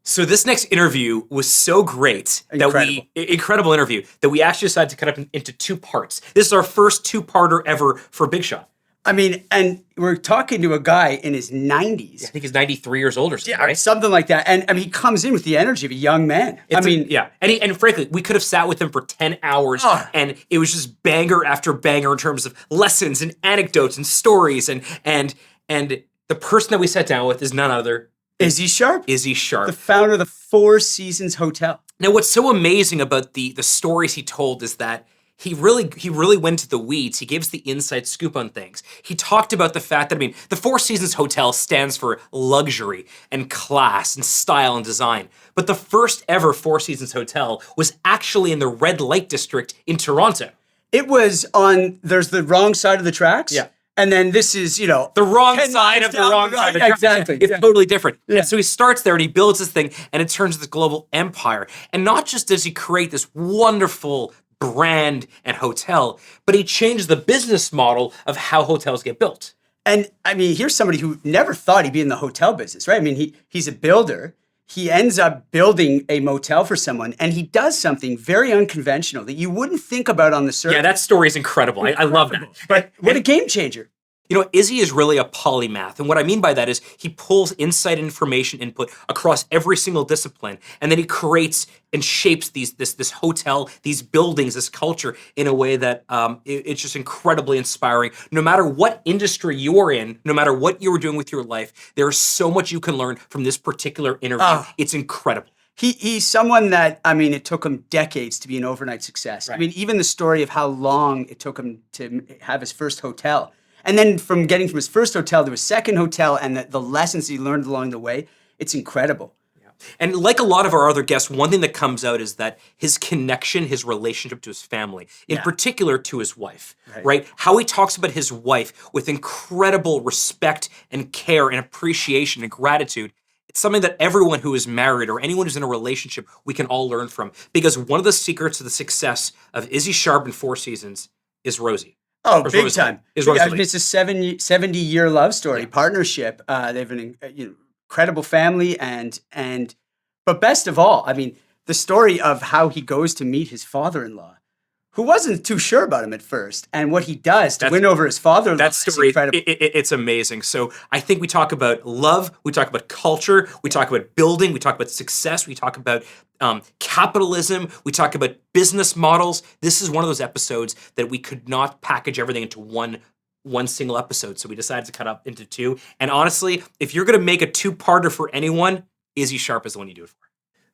So this next interview was so great incredible interview that we actually decided to cut up into two parts. This is our first two-parter ever for Big Shot. I mean, and we're talking to a guy in his 90s. I think he's 93 years old or something, right? Something like that. And I mean, he comes in with the energy of a young man. And frankly, we could have sat with him for 10 hours and it was just banger after banger in terms of lessons and anecdotes and stories. And the person that we sat down with is none other Issy Sharp. Issy Sharp. The founder of the Four Seasons Hotel. Now, what's so amazing about the stories he told is that he really went to the weeds. He gave us the inside scoop on things. He talked about the fact that, the Four Seasons Hotel stands for luxury and class and style and design. But the first ever Four Seasons Hotel was actually in the red light district in Toronto. It was there's the wrong side of the tracks. Yeah. And then this is, the wrong side of the wrong side of the tracks. Exactly. It's totally different. Yeah. And so he starts there and he builds this thing and it turns into this global empire. And not just does he create this wonderful brand and hotel, but he changed the business model of how hotels get built. And here's somebody who never thought he'd be in the hotel business, right? He's a builder. He ends up building a motel for someone, and he does something very unconventional that you wouldn't think about on the surface. Yeah, that story is incredible. I love that. But what a game changer. Issy is really a polymath. And what I mean by that is he pulls insight information input across every single discipline. And then he creates and shapes this hotel, these buildings, this culture in a way that it's just incredibly inspiring. No matter what industry you are in, no matter what you are doing with your life, there's so much you can learn from this particular interview. It's incredible. He's someone that, it took him decades to be an overnight success. Right. Even the story of how long it took him to have his first hotel. And then from getting from his first hotel to his second hotel and the lessons he learned along the way, it's incredible. Yeah. And like a lot of our other guests, one thing that comes out is that his connection, his relationship to his family, in particular to his wife, right? How he talks about his wife with incredible respect and care and appreciation and gratitude. It's something that everyone who is married or anyone who's in a relationship, we can all learn from. Because one of the secrets of the success of Issy Sharp and Four Seasons is Rosie. Oh, big time. It's a 70-year love story, partnership. They have an incredible family but best of all, the story of how he goes to meet his father-in-law, who wasn't too sure about him at first, and what he does to win over his father-in-law. That story, it's amazing. So I think we talk about love, we talk about culture, we talk about building, we talk about success, we talk about capitalism, we talk about business models. This is one of those episodes that we could not package everything into one single episode, so we decided to cut up into two. And honestly, if you're going to make a two-parter for anyone, Issy Sharp is the one you do it for.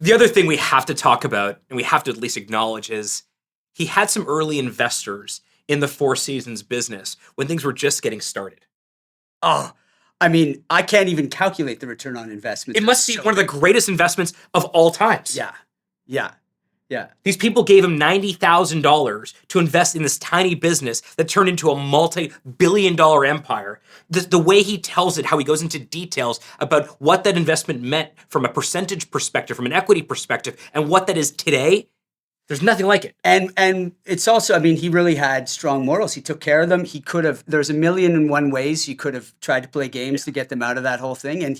The other thing we have to talk about, and we have to at least acknowledge, is he had some early investors in the Four Seasons business when things were just getting started. I can't even calculate the return on investment. It must be one of the greatest investments of all times. Yeah. These people gave him $90,000 to invest in this tiny business that turned into a multi-billion-dollar empire. The way he tells it, how he goes into details about what that investment meant from a percentage perspective, from an equity perspective, and what that is today, there's nothing like it. And it's also, he really had strong morals. He took care of them. There's 1,000,001 ways he could have tried to play games to get them out of that whole thing. And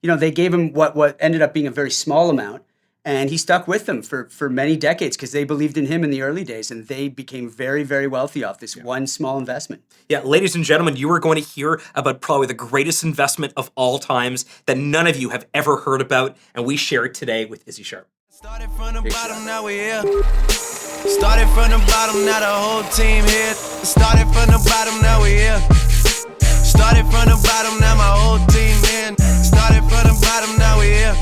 they gave him what ended up being a very small amount. And he stuck with them for many decades because they believed in him in the early days, and they became very, very wealthy off this one small investment. Yeah, ladies and gentlemen, you are going to hear about probably the greatest investment of all times that none of you have ever heard about, and we share it today with Issy Sharp. Started from the bottom, now we're here. Started from the bottom, now the whole team here. Started from the bottom, now we're here. Started from the bottom, now my whole team in. Started from the bottom, now we're here.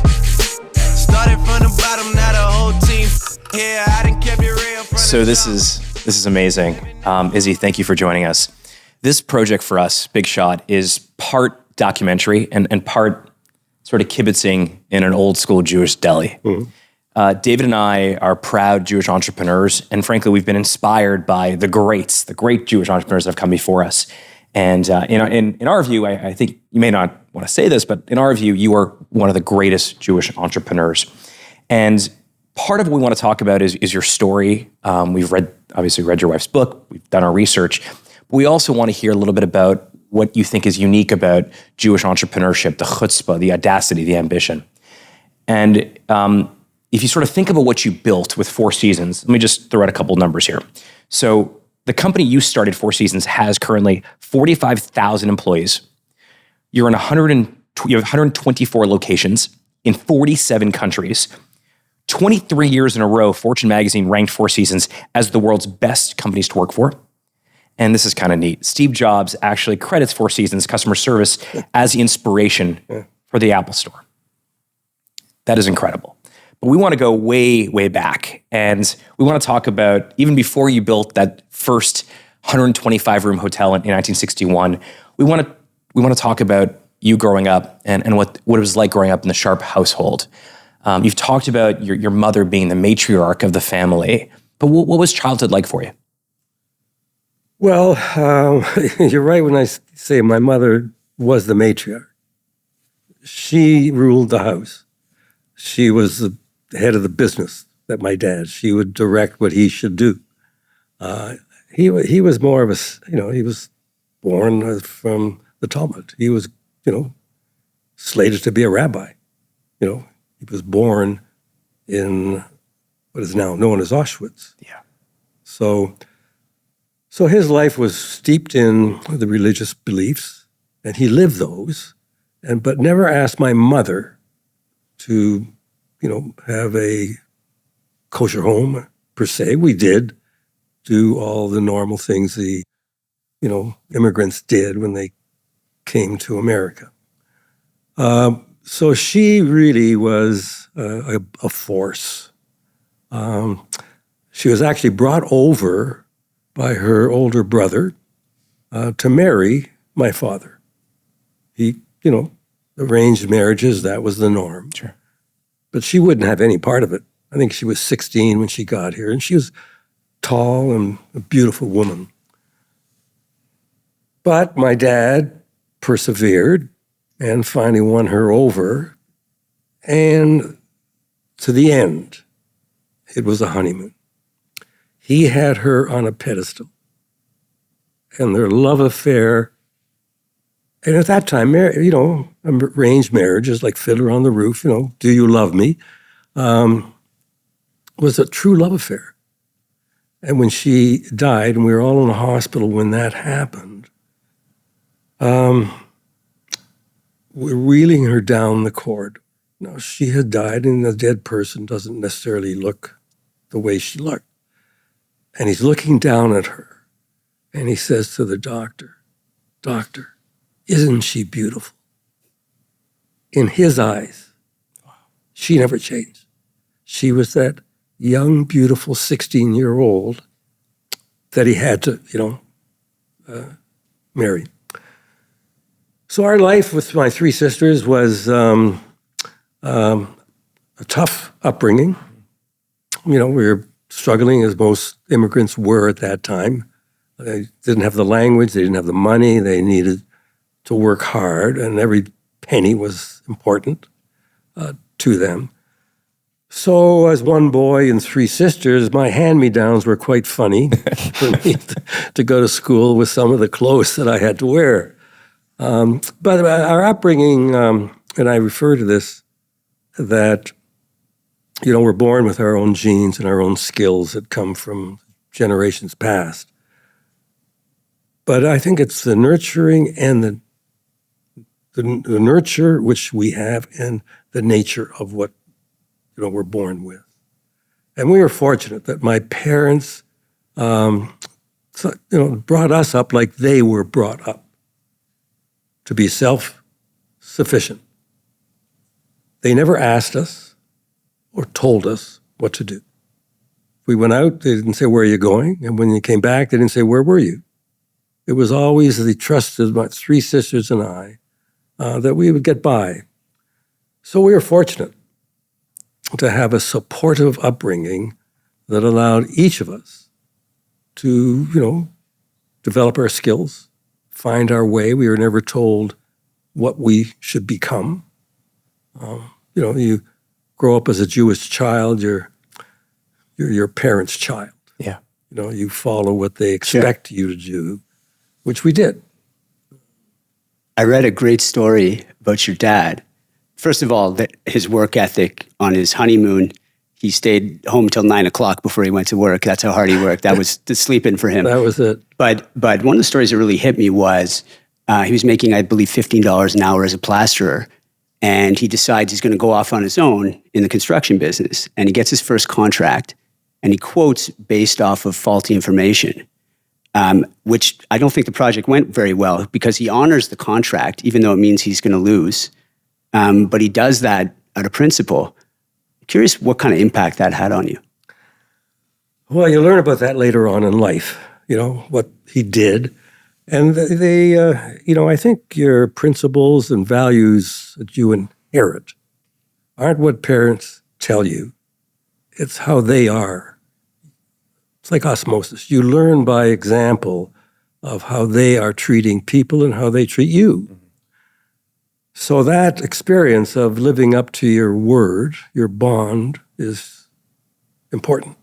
Started from the bottom, now the whole team here. I didn't keep it real. So this is amazing. Issy, thank you for joining us. This project for us, Big Shot, is part documentary and part sort of kibitzing in an old school Jewish deli. Mm-hmm. David and I are proud Jewish entrepreneurs, and frankly, we've been inspired by the great Jewish entrepreneurs that have come before us. And in our view, I think you may not want to say this, but in our view, you are one of the greatest Jewish entrepreneurs. And part of what we want to talk about is your story. We've obviously read your wife's book. We've done our research. But we also want to hear a little bit about what you think is unique about Jewish entrepreneurship, the chutzpah, the audacity, the ambition. And if you sort of think about what you built with Four Seasons, let me just throw out a couple numbers here. So the company you started, Four Seasons, has currently 45,000 employees. You have 124 locations in 47 countries. 23 years in a row, Fortune magazine ranked Four Seasons as the world's best companies to work for. And this is kind of neat. Steve Jobs actually credits Four Seasons customer service as the inspiration for the Apple Store. That is incredible. But we want to go way, way back. And we want to talk about even before you built that first 125-room hotel in 1961. We want to talk about you growing up and what it was like growing up in the Sharp household. You've talked about your mother being the matriarch of the family. But what was childhood like for you? Well, you're right when I say my mother was the matriarch. She ruled the house. She was the head of the business that my dad. She would direct what he should do. He was more of a, he was born from the Talmud. He was, slated to be a rabbi. He was born in what is now known as Auschwitz. Yeah. So his life was steeped in the religious beliefs, and he lived those, but never asked my mother to, have a kosher home per se. We did do all the normal things the, immigrants did when they came to America. So she really was a force. She was actually brought over by her older brother to marry my father. He, arranged marriages, that was the norm. Sure. But she wouldn't have any part of it. I think she was 16 when she got here, and she was tall and a beautiful woman. But my dad persevered and finally won her over, and to the end, it was a honeymoon. He had her on a pedestal, and their love affair, and at that time, arranged marriages like Fiddler on the Roof, do you love me, was a true love affair. And when she died, and we were all in the hospital when that happened, we're wheeling her down the corridor. Now, she had died, and a dead person doesn't necessarily look the way she looked. And he's looking down at her, and he says to the doctor, "Doctor, isn't she beautiful?" In his eyes, she never changed. She was that young, beautiful 16-year-old that he had to, marry. So our life with my three sisters was a tough upbringing. We were struggling as most immigrants were at that time. They didn't have the language, they didn't have the money, they needed to work hard, and every penny was important to them. So as one boy and three sisters, my hand-me-downs were quite funny for me to go to school with some of the clothes that I had to wear. But our upbringing, and I refer to this, that, we're born with our own genes and our own skills that come from generations past. But I think it's the nurturing and the nurture which we have and the nature of what, we're born with. And we were fortunate that my parents, brought us up like they were brought up, to be self-sufficient. They never asked us or told us what to do. If we went out, they didn't say, "Where are you going?" And when you came back, they didn't say, "Where were you?" It was always the trust of my three sisters and I that we would get by. So we were fortunate to have a supportive upbringing that allowed each of us to, develop our skills, find our way. We were never told what we should become. You grow up as a Jewish child, you're your parents' child. Yeah. You follow what they expect you to do, which we did. I read a great story about your dad first of all, his work ethic on his honeymoon, he stayed home till 9 o'clock before he went to work. That's how hard he worked. That was the sleeping for him. That was it. But one of the stories that really hit me was he was making, I believe, $15 an hour as a plasterer. And he decides he's going to go off on his own in the construction business. And he gets his first contract. And he quotes based off of faulty information, which I don't think the project went very well because he honors the contract, even though it means he's going to lose. But he does that out of principle. Curious what kind of impact that had on you. Well, you learn about that later on in life, what he did. And I think your principles and values that you inherit aren't what parents tell you. It's how they are. It's like osmosis. You learn by example of how they are treating people and how they treat you. So that experience of living up to your word, your bond, is important.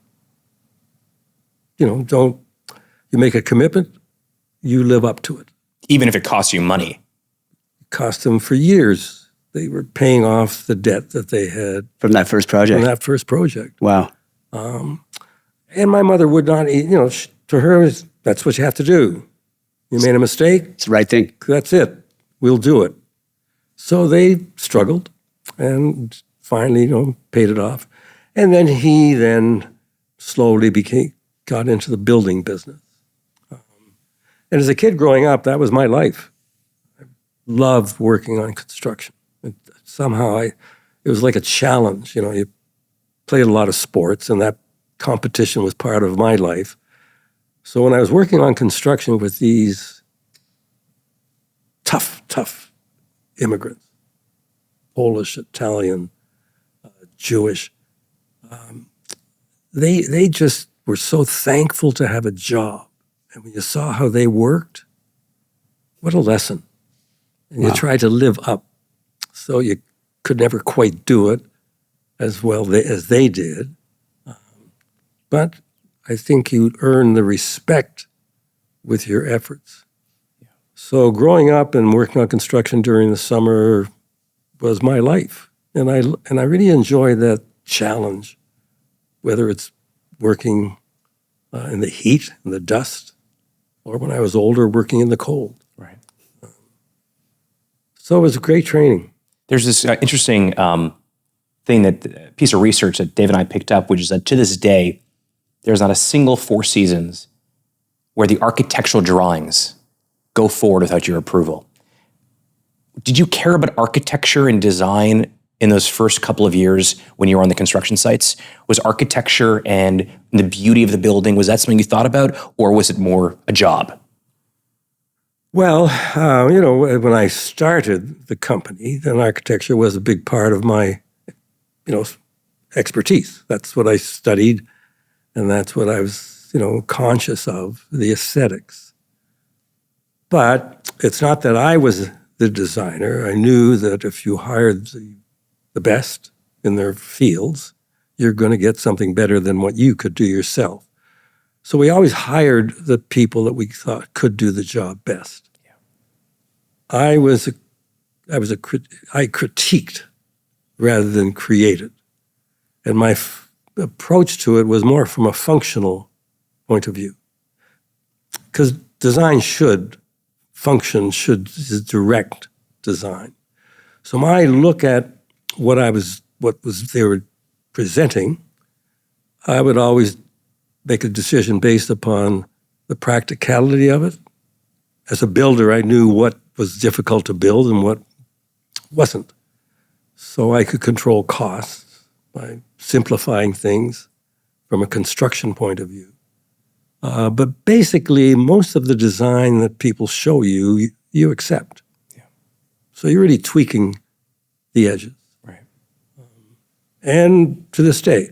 You make a commitment, you live up to it. Even if it costs you money. It cost them for years. They were paying off the debt that they had. From that first project? Wow. And my mother would not, to her, that's what you have to do. You made a mistake. It's the right thing. That's it. We'll do it. So they struggled and finally, paid it off. And then he slowly got into the building business. And as a kid growing up, that was my life. I loved working on construction. Somehow it was like a challenge. You played a lot of sports, and that competition was part of my life. So when I was working on construction with these tough immigrants, Polish, Italian, Jewish, they just were so thankful to have a job. And when you saw how they worked, what a lesson. And you tried to live up. So you could never quite do it as well as they did. But I think you earn the respect with your efforts. Yeah. So growing up and working on construction during the summer was my life. And I really enjoy that challenge, whether it's working in the heat and the dust, or when I was older, working in the cold. Right. So it was a great training. There's this interesting piece of research that Dave and I picked up, which is that to this day, there's not a single Four Seasons where the architectural drawings go forward without your approval. Did you care about architecture and design in those first couple of years when you were on the construction sites? Was architecture and the beauty of the building, was that something you thought about, or was it more a job? Well, when I started the company, then architecture was a big part of my, expertise. That's what I studied, and that's what I was, conscious of, the aesthetics. But it's not that I was the designer. I knew that if you hired the best in their fields, you're going to get something better than what you could do yourself. So we always hired the people that we thought could do the job best. Yeah. I critiqued rather than created. And my approach to it was more from a functional point of view. Because design should is direct design. So my look at what they were presenting, I would always make a decision based upon the practicality of it. As a builder, I knew what was difficult to build and what wasn't. So I could control costs by simplifying things from a construction point of view. But basically, most of the design that people show you, you accept. Yeah. So you're really tweaking the edges. Right. And to this day,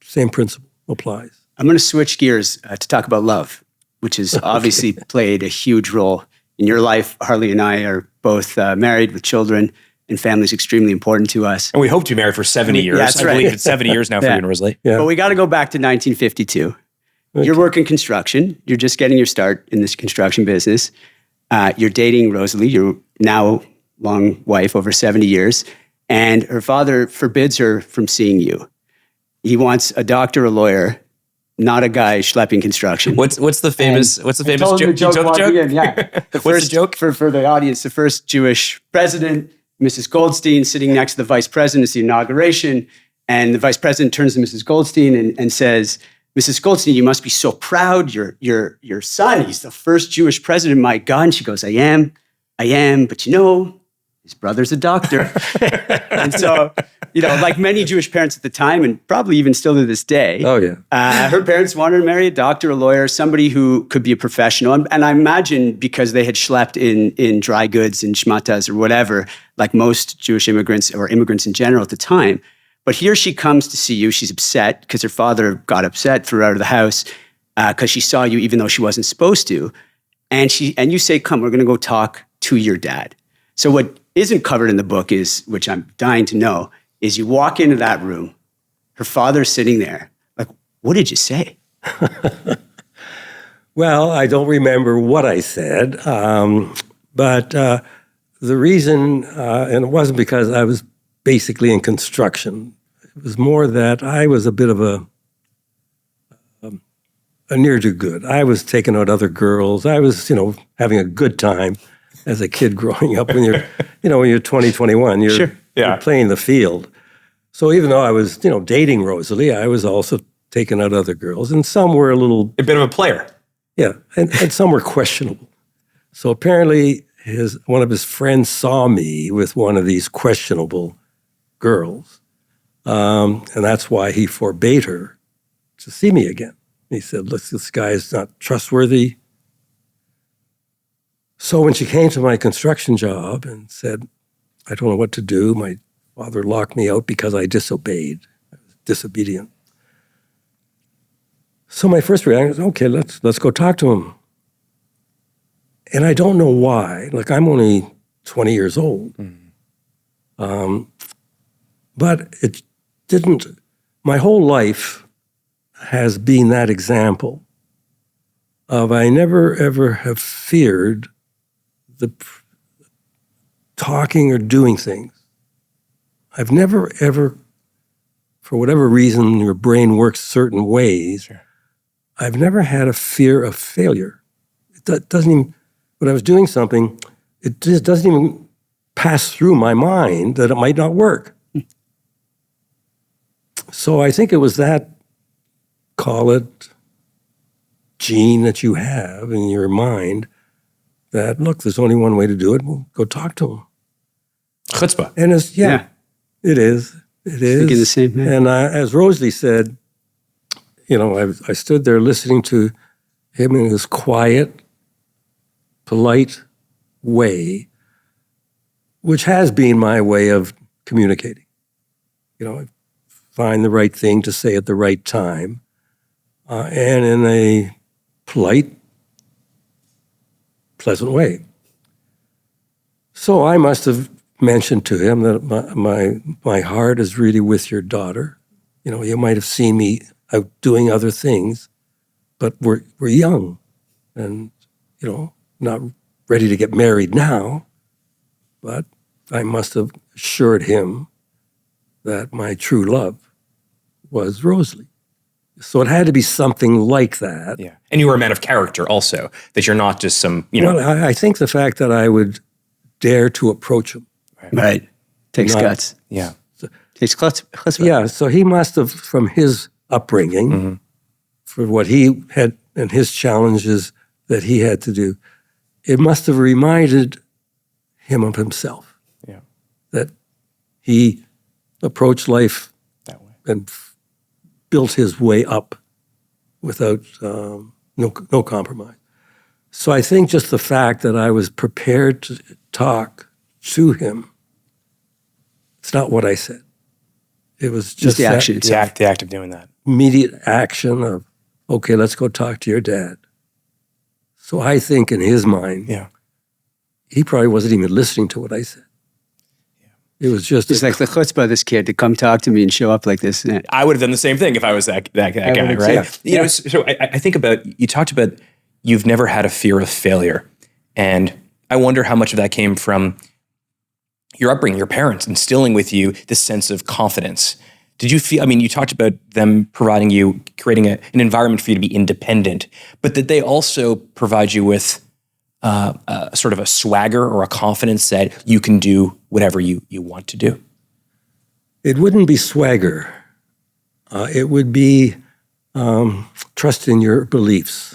same principle applies. I'm going to switch gears to talk about love, which has obviously played a huge role in your life. Harley and I are both married with children, and family is extremely important to us. And we hope to be married for 70 years. That's right. I believe it's 70 years now for you and Rosalie. Yeah. But we got to go back to 1952. Okay. You're working construction. You're just getting your start in this construction business. You're dating Rosalie. You're now long wife over 70 years, and her father forbids her from seeing you. He wants a doctor, a lawyer, not a guy schlepping construction. What's the famous joke? You told the joke? Yeah. What's the joke? For the audience, the first Jewish president, Mrs. Goldstein, sitting next to the vice president. It's the inauguration. And the vice president turns to Mrs. Goldstein and says, Mrs. Goldstein, you must be so proud. Your son, he's the first Jewish president. My God. And she goes, I am. But his brother's a doctor. And so, like many Jewish parents at the time, and probably even still to this day, her parents wanted to marry a doctor, a lawyer, somebody who could be a professional. And I imagine because they had schlepped in dry goods and shmatas or whatever, like most Jewish immigrants or immigrants in general at the time. But here she comes to see you. She's upset because her father got upset, threw her out of the house because she saw you even though she wasn't supposed to. And you say, come, we're going to go talk to your dad. So what isn't covered in the book is, which I'm dying to know, is you walk into that room, her father's sitting there. Like, what did you say? Well, I don't remember what I said, but the reason, and it wasn't because I was basically in construction. It was more that I was a bit of a near-do-good. I was taking out other girls. I was, having a good time as a kid growing up. When you're, when you're 20, 21, you're playing the field. So even though I was, dating Rosalie, I was also taking out other girls, and some were a bit of a player. Yeah, and some were questionable. So apparently one of his friends saw me with one of these questionable girls, and that's why he forbade her to see me again. He said, look, this guy is not trustworthy. So when she came to my construction job and said, I don't know what to do, my father locked me out because I disobeyed. I was disobedient. So my first reaction was, okay, let's go talk to him. And I don't know why. Like, I'm only 20 years old. But it didn't, my whole life has been that example of I never ever have feared the talking or doing things. I've never ever, for whatever reason your brain works certain ways, I've never had a fear of failure. It doesn't even, when I was doing something, it just doesn't even pass through my mind that it might not work. So I think it was that, call it, gene that you have in your mind that, look, there's only one way to do it. Well, go talk to him. Chutzpah. And it is. It is. Thinking the same thing. And as Rosalie said, I stood there listening to him in his quiet, polite way, which has been my way of communicating. I find the right thing to say at the right time, and in a polite, pleasant way. So I must have mentioned to him that my heart is really with your daughter. You might have seen me out doing other things, but we're young and, not ready to get married now. But I must have assured him that my true love was Rosalie. So it had to be something like that. Yeah. And you were a man of character also, that you're not just some, Well, I think the fact that I would dare to approach him. Right. Takes guts. Yeah. Takes chutzpah. Yeah, so he must have, from his upbringing, for what he had and his challenges that he had to do, it must have reminded him of himself. Yeah. That he approached life That way. and built his way up without no compromise. So I think just the fact that I was prepared to talk to him, it's not what I said. It was just the action The act of doing that. immediate action of, okay, let's go talk to your dad. So I think in his mind, he probably wasn't even listening to what I said. It was just... It's like the chutzpah of this kid to come talk to me and show up like this. I would have done the same thing if I was that guy, right? Yeah. So I think about, you talked about you've never had a fear of failure. And I wonder how much of that came from your upbringing, your parents instilling with you this sense of confidence. Did you feel, I mean, you talked about them providing you, creating an environment for you to be independent, but did they also provide you with sort of a swagger or a confidence that you can do whatever you want to do? It wouldn't be swagger. It would be trust in your beliefs.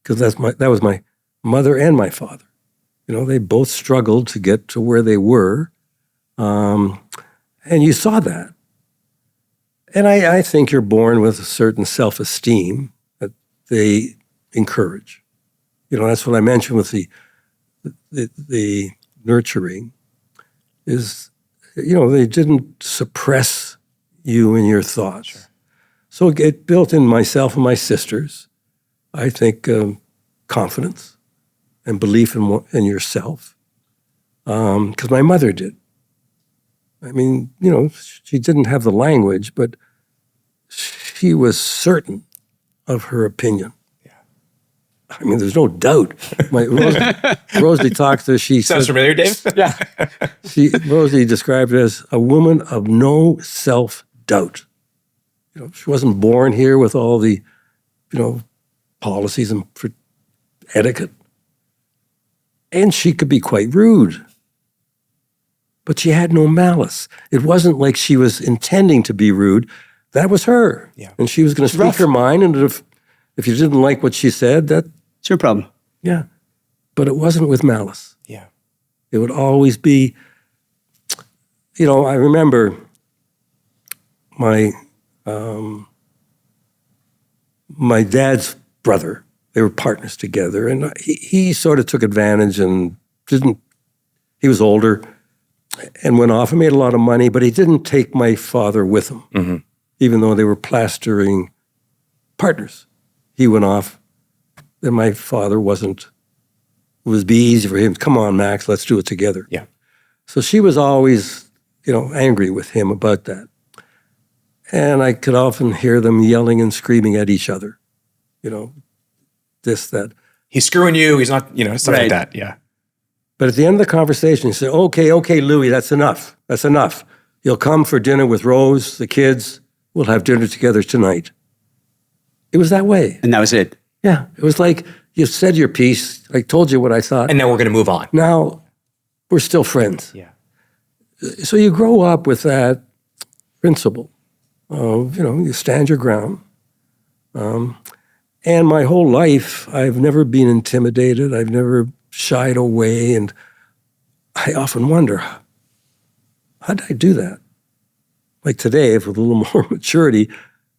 Because that was my mother and my father. You know, they both struggled to get to where they were. And you saw that. And I think you're born with a certain self-esteem that they encourage. You know, that's what I mentioned with the nurturing is, you know, they didn't suppress you in your thoughts. Sure. So it built in myself and my sisters, I think, confidence and belief in yourself. Because my mother did. I mean, you know, she didn't have the language, but she was certain of her opinion. Yeah. I mean, there's no doubt. Rosalie talked to her, she Sounds said, familiar, Dave? Yeah. Rosalie described it as a woman of no self-doubt. You know, she wasn't born here with all the, you know, policies and etiquette. And she could be quite rude. But she had no malice. It wasn't like she was intending to be rude. That was her. Yeah. And she was going to speak her mind. And if you didn't like what she said, it's your problem. Yeah. But it wasn't with malice. Yeah. It would always be, you know, I remember my dad's brother. They were partners together. And he sort of took advantage and he was older and went off and made a lot of money, but he didn't take my father with him, even though they were plastering partners. He went off, and my father it would be easy for him, come on, Max, let's do it together. Yeah. So she was always, you know, angry with him about that. And I could often hear them yelling and screaming at each other, you know, this, that. He's screwing you, he's not, you know, stuff like that, yeah. But at the end of the conversation, he said, okay, Louis, that's enough. That's enough. You'll come for dinner with Rose, the kids. We'll have dinner together tonight. It was that way. And that was it. Yeah. It was like, you said your piece. I told you what I thought. And now we're going to move on. Now, we're still friends. Yeah. So you grow up with that principle of, you know, you stand your ground. And my whole life, I've never been intimidated. I've never shied away, and I often wonder, how did I do that? Like today, with a little more maturity,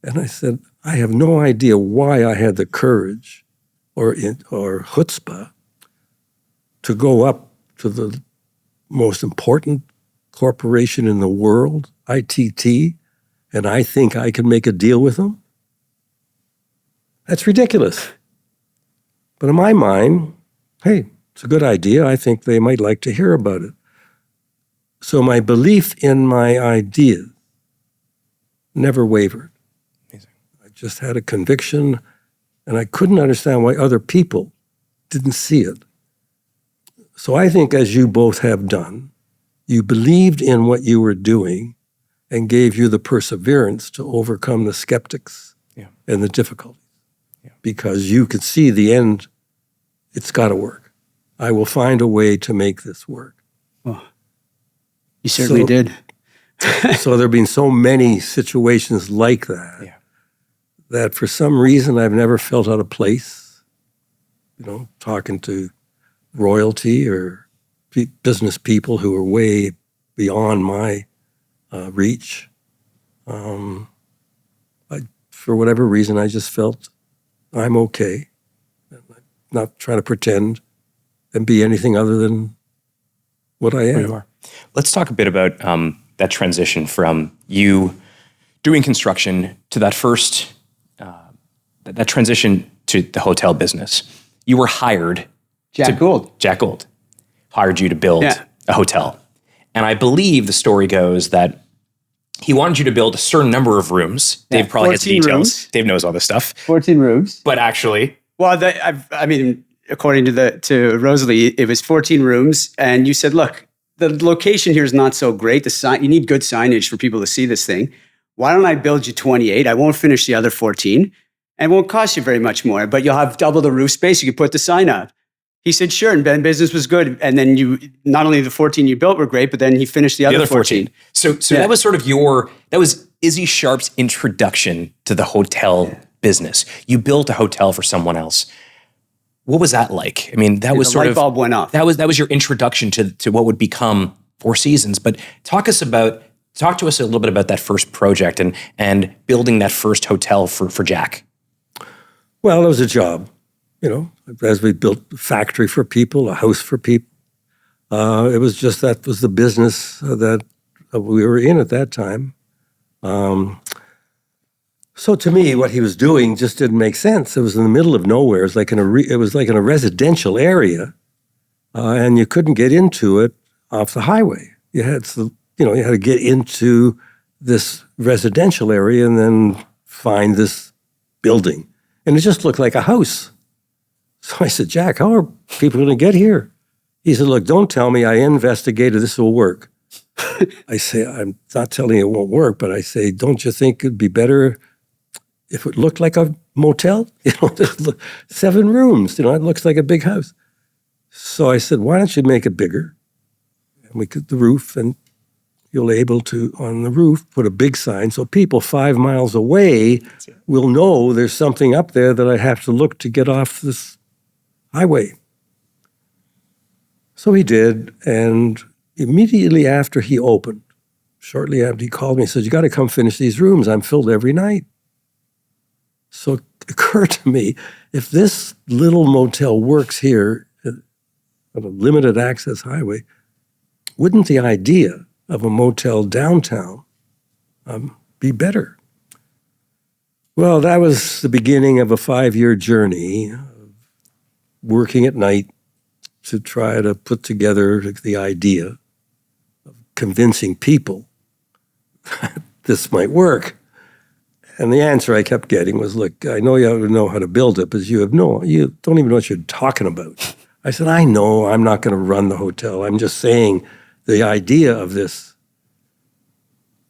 and I said, I have no idea why I had the courage or chutzpah to go up to the most important corporation in the world, ITT, and I think I can make a deal with them? That's ridiculous. But in my mind, hey, it's a good idea. I think they might like to hear about it. So my belief in my ideas never wavered. Amazing. I just had a conviction, and I couldn't understand why other people didn't see it. So I think, as you both have done, you believed in what you were doing and gave you the perseverance to overcome the skeptics and the difficulties. Yeah. Because you could see the end, it's got to work. I will find a way to make this work. Oh, you certainly did. So there have been so many situations like that, that for some reason I've never felt out of place, you know, talking to royalty or business people who are way beyond my reach. For whatever reason, I just felt I'm okay. I'm not trying to pretend and be anything other than what I am. You are. Let's talk a bit about that transition from you doing construction to that first, that transition to the hotel business. You were hired. Jack Gould hired you to build a hotel. And I believe the story goes that he wanted you to build a certain number of rooms. Dave probably has the details. Rooms. Dave knows all this stuff. 14 rooms. But actually... Well, according to Rosalie, it was 14 rooms. And you said, look, the location here is not so great. The sign, you need good signage for people to see this thing. Why don't I build you 28? I won't finish the other 14. And it won't cost you very much more, but you'll have double the roof space. You can put the sign up. He said, sure, and Ben, business was good. And then not only the 14 you built were great, but then he finished the other 14. So that was sort of that was Issy Sharp's introduction to the hotel business. You built a hotel for someone else. What was that like? I mean, that was the light bulb went off. That was your introduction to what would become Four Seasons. But talk to us a little bit about that first project and building that first hotel for Jack. Well, it was a job, as we built a factory for people, a house for people. It was just that was the business that we were in at that time. So to me, what he was doing just didn't make sense. It was in the middle of nowhere. It was like in a residential area, and you couldn't get into it off the highway. You had to get into this residential area and then find this building. And it just looked like a house. So I said, Jack, how are people going to get here? He said, look, don't tell me. I investigated. This will work. I say, I'm not telling you it won't work, but I say, don't you think it'd be better if it looked like a motel? 7 rooms, it looks like a big house. So I said, why don't you make it bigger? And we could the roof, and you'll able to, on the roof, put a big sign so people 5 miles away will know there's something up there that I have to look to get off this highway. So he did, and immediately after he opened, shortly after, he called me and said, you got to come finish these rooms. I'm filled every night. So it occurred to me, if this little motel works here on a limited access highway, wouldn't the idea of a motel downtown be better? Well, that was the beginning of a 5-year journey of working at night to try to put together the idea of convincing people that this might work. And the answer I kept getting was, look, I know you know how to build it, but you don't even know what you're talking about. I said, I know I'm not going to run the hotel. I'm just saying the idea of this.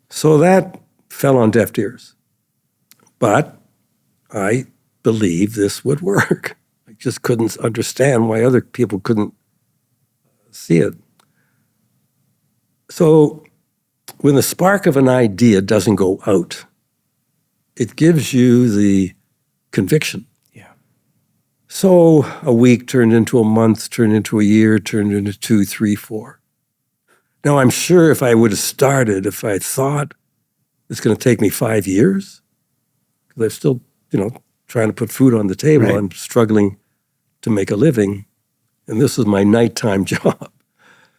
So that fell on deaf ears. But I believed this would work. I just couldn't understand why other people couldn't see it. So when the spark of an idea doesn't go out, it gives you the conviction. Yeah. So a week turned into a month, turned into a year, turned into 2, 3, 4. Now, I'm sure if I would have started, if I thought it's going to take me 5 years, because I'm still, trying to put food on the table. Right. I'm struggling to make a living, and this is my nighttime job.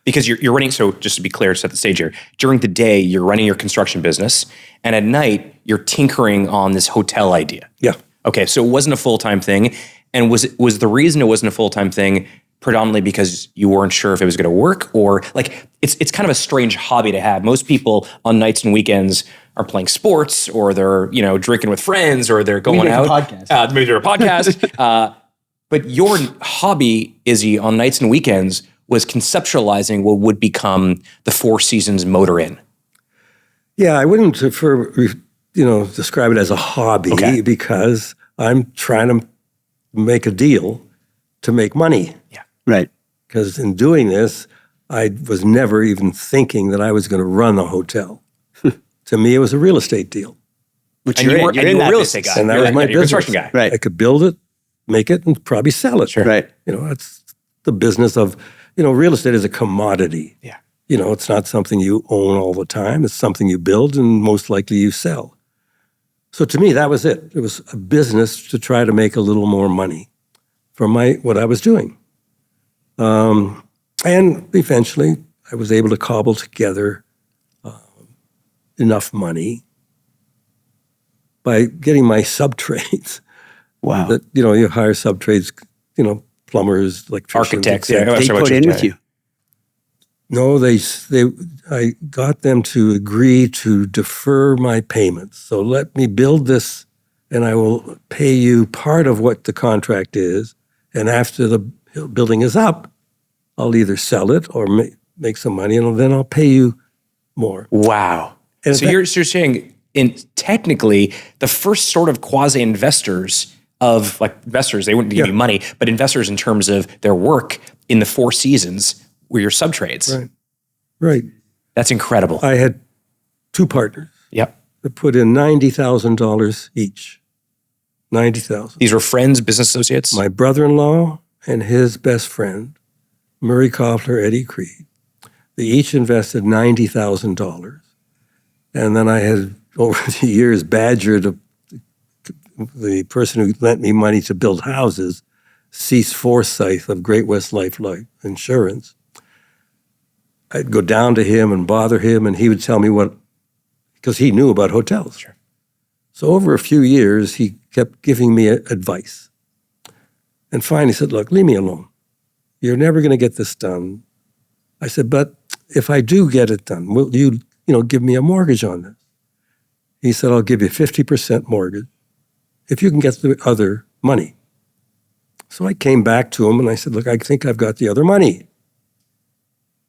Because you're running, so just to be clear, to set the stage here, during the day, you're running your construction business, and at night, you're tinkering on this hotel idea. Yeah. Okay, so it wasn't a full-time thing, and was the reason it wasn't a full-time thing predominantly because you weren't sure if it was going to work, or it's kind of a strange hobby to have. Most people on nights and weekends are playing sports, or they're drinking with friends, or they're going out. Maybe they're a podcast. But your hobby, Izzy, on nights and weekends was conceptualizing what would become the Four Seasons Motor Inn. Yeah, I wouldn't describe it as a hobby because I'm trying to make a deal to make money. Yeah. Right. Because in doing this, I was never even thinking that I was going to run a hotel. To me, it was a real estate deal. Which you were a real estate guy. And that was my business. Construction guy. Right. I could build it, make it, and probably sell it. Sure. Right. That's the business of, real estate is a commodity. Yeah. It's not something you own all the time. It's something you build and most likely you sell. So to me, that was it. It was a business to try to make a little more money from what I was doing. And eventually, I was able to cobble together enough money by getting my sub-trades. Wow. That, you hire sub-trades, plumbers, electricians. Architects. They put in with you. No, I got them to agree to defer my payments. So let me build this, and I will pay you part of what the contract is. And after the building is up, I'll either sell it or make some money, and then I'll pay you more. Wow. And So you're saying, technically, the first sort of quasi-investors of, like, investors, they wouldn't give you money, but investors in terms of their work in the Four Seasons were your subtrades. Right. Right. That's incredible. I had 2 partners Yep. that put in $90,000 each. 90,000. These were friends, business associates? My brother-in-law and his best friend, Murray Koffler, Eddie Creed, they each invested $90,000. And then I had, over the years, badgered the person who lent me money to build houses, Cease Forsyth of Great West Life Insurance. I'd go down to him and bother him, and he would tell me what, because he knew about hotels. Sure. So over a few years, he kept giving me advice. And finally he said, look, leave me alone. You're never going to get this done. I said, but if I do get it done, will you give me a mortgage on this? He said, I'll give you 50% mortgage if you can get the other money. So I came back to him and I said, look, I think I've got the other money.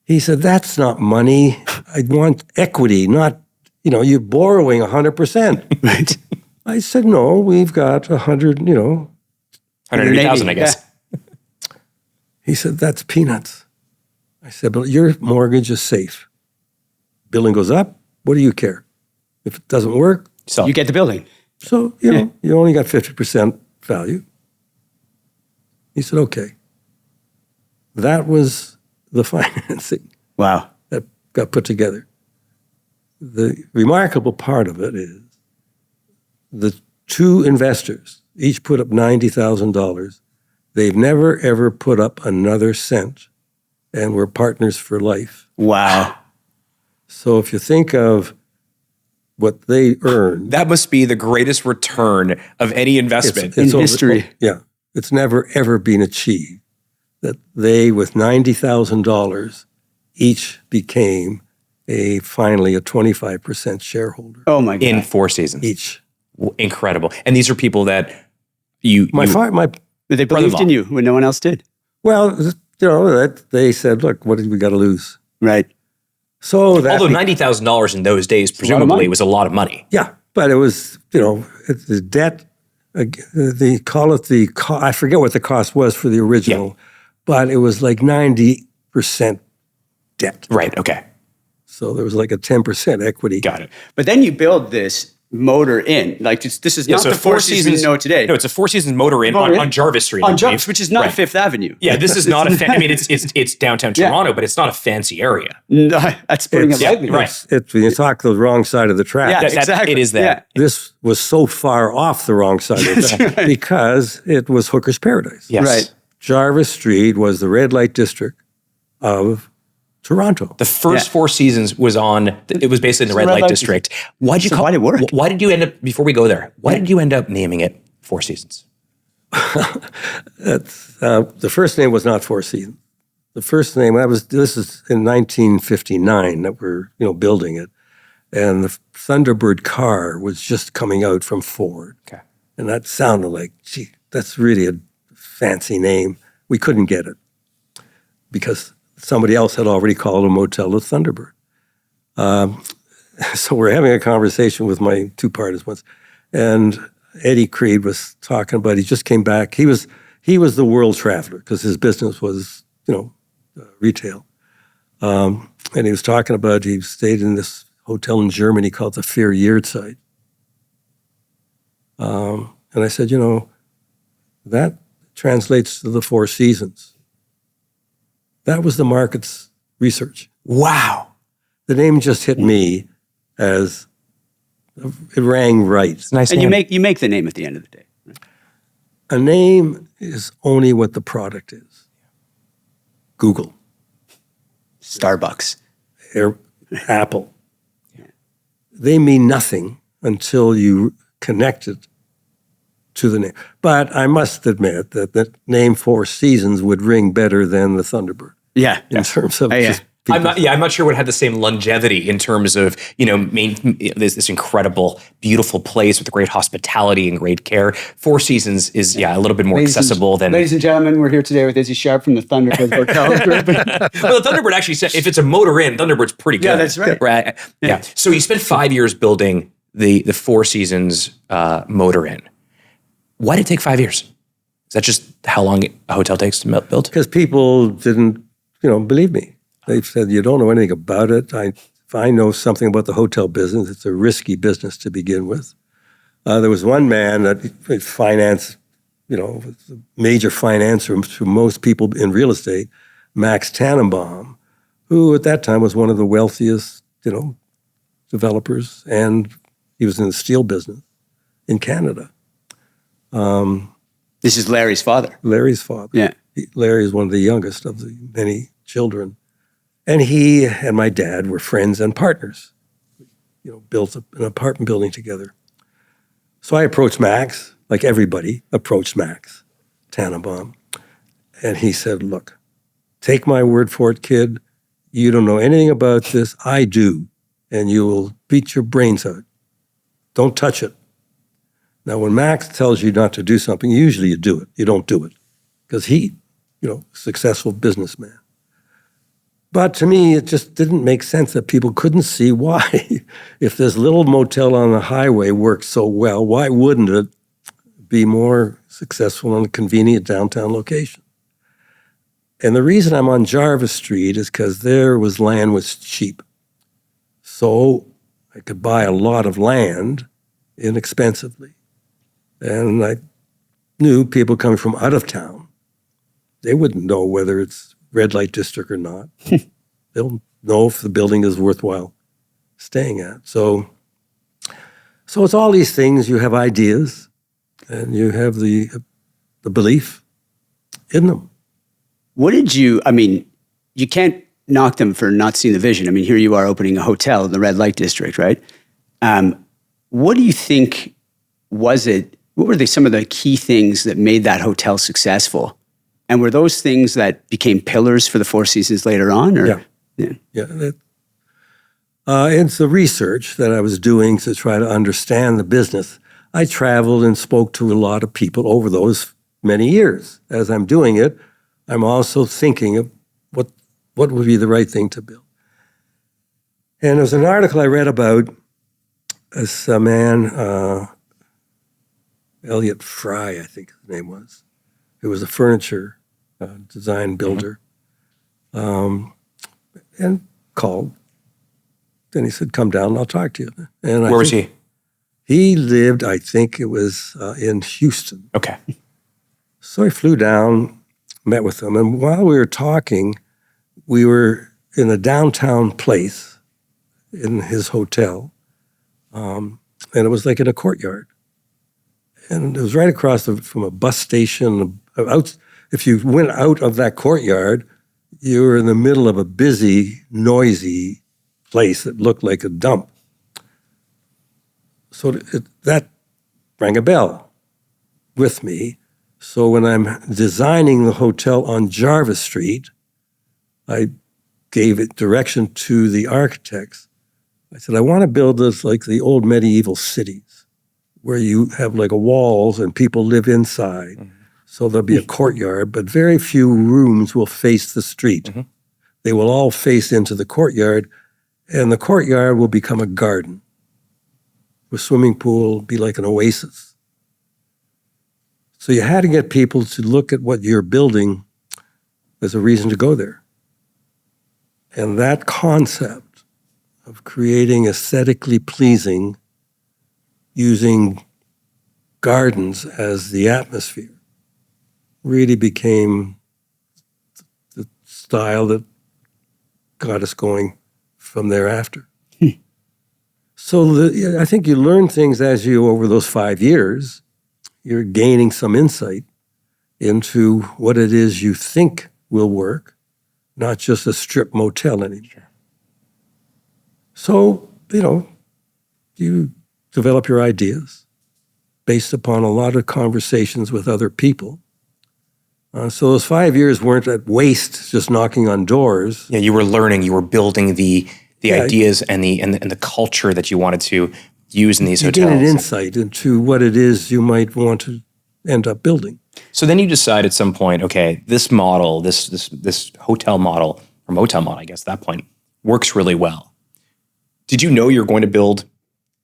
He said, that's not money. I want equity, not, you're borrowing 100%. Right. I said, no, we've got 180,000, I guess. He said, that's peanuts. I said, but your mortgage is safe. Building goes up, what do you care? If it doesn't work, So You get the building. so, you only got 50% value. He said, okay. That was the financing Wow. that got put together. The remarkable part of it is the 2 investors each put up $90,000. They've never, ever put up another cent, and we're partners for life. Wow. So if you think of what they earned, that must be the greatest return of any investment. In history. Yeah. It's never, ever been achieved that they, with $90,000, each became finally a 25% shareholder. Oh my God. in Four Seasons. Each. Incredible. And these are people that you My They believed in you when no one else did. well, they said, look, what did we got to lose? Right. So that although $90,000 in those days presumably was a lot of money. yeah, but it was, the debt, they call it I forget what the cost was for the original, but it was like 90% debt. Right. Okay. So there was like a 10% equity. Got it. But then you build this motor in. Like this is not so the Four Seasons you know today. No, it's a Four Seasons motor inn on Jarvis Street. I On believe. Jarvis, which is not Right. Fifth Avenue. Yeah, this is not I mean, it's downtown Toronto, but it's not a fancy area. No, that's putting it lightly. right. It's when you talk the wrong side of the track. Yeah, That- exactly. it is that. Yeah. This was so far off the wrong side of the track because it was Hooker's Paradise. Yes. Right. Jarvis Street was the red light district of Toronto. The first Four Seasons was it was basically in the red light district. Why'd you So why'd it work? Why did you end up, before we go there, why did you end up naming it Four Seasons? The first name was not Four Seasons. The first name, this is in 1959 that we're building it. And the Thunderbird car was just coming out from Ford. Okay. And that sounded like, gee, that's really a fancy name. We couldn't get it because somebody else had already called a motel the Thunderbird. So we're having a conversation with my 2 partners once, and Eddie Creed was talking about, he just came back. He was the world traveler because his business was, retail. And he was talking about, he stayed in this hotel in Germany called the Vier Yearzeit. And I said, that translates to the Four Seasons. That was the market's research. Wow. The name just hit me as it rang right. It's a nice And name. you make the name at the end of the day. A name is only what the product is. Google, Starbucks. Apple. They mean nothing until you connect it to the name. But I must admit that the name Four Seasons would ring better than the Thunderbird Yeah. in terms of Yeah. just I'm not sure what had the same longevity in terms of, this incredible, beautiful place with great hospitality and great care. Four Seasons is, a little bit more accessible than... Ladies and gentlemen, we're here today with Issy Sharp from the Thunderbird Hotel Group. Well, the Thunderbird actually said, if it's a motor inn, Thunderbird's pretty good. Yeah, that's right. Right. Yeah. So you spent 5 years building the Four Seasons motor inn. Why did it take 5 years? Is that just how long a hotel takes to build? Because people didn't, believe me. They said, you don't know anything about it. If I know something about the hotel business, it's a risky business to begin with. There was one man that financed, was a major financer to most people in real estate, Max Tannenbaum, who at that time was one of the wealthiest, developers, and he was in the steel business in Canada. This is Larry's father. Larry's father. Yeah. Larry is one of the youngest of the many children. And he and my dad were friends and partners. Built an apartment building together. So I approached Max, like everybody approached Max Tannenbaum. And he said, look, take my word for it, kid. You don't know anything about this. I do. And you will beat your brains out. Don't touch it. Now, when Max tells you not to do something, usually you do it. You don't do it. Because he, successful businessman. But to me, it just didn't make sense that people couldn't see why. If this little motel on the highway worked so well, why wouldn't it be more successful in a convenient downtown location? And the reason I'm on Jarvis Street is because land was cheap. So I could buy a lot of land inexpensively. And I knew people coming from out of town, they wouldn't know whether it's red light district or not. They'll know if the building is worthwhile staying at. So it's all these things. You have ideas, and you have the belief in them. What did you can't knock them for not seeing the vision. Here you are opening a hotel in the red light district, right? What do you think what were some of the key things that made that hotel successful? And were those things that became pillars for the Four Seasons later on? Or? Yeah. It's the research that I was doing to try to understand the business. I traveled and spoke to a lot of people over those many years. As I'm doing it, I'm also thinking of what would be the right thing to build. And there was an article I read about this man, Elliot Fry, I think his name was, who was a furniture design builder, and called. Then he said, come down and I'll talk to you. And Where was he? He lived, I think it was in Houston. Okay. So I flew down, met with him, and while we were talking, we were in a downtown place in his hotel, and it was like in a courtyard. And it was right across from a bus station. If you went out of that courtyard, you were in the middle of a busy, noisy place that looked like a dump. So that rang a bell with me. So when I'm designing the hotel on Jarvis Street, I gave it direction to the architects. I said, I want to build this like the old medieval cities, where you have like a walls and people live inside. Mm-hmm. So there'll be a courtyard, but very few rooms will face the street. Mm-hmm. They will all face into the courtyard, and the courtyard will become a garden. A swimming pool will be like an oasis. So you had to get people to look at what you're building as a reason to go there. And that concept of creating aesthetically pleasing, using gardens as the atmosphere, really became the style that got us going from thereafter. So I think you learn things over those 5 years, you're gaining some insight into what it is you think will work, not just a strip motel anymore. Sure. So, you develop your ideas based upon a lot of conversations with other people. So those 5 years weren't at waste, just knocking on doors. Yeah, you were learning, you were building the Yeah. ideas and the culture that you wanted to use in these You gain hotels. an insight into what it is you might want to end up building. So then you decide at some point, okay, this model, this hotel model or motel model, I guess at that point, works really well. Did you know you're going to build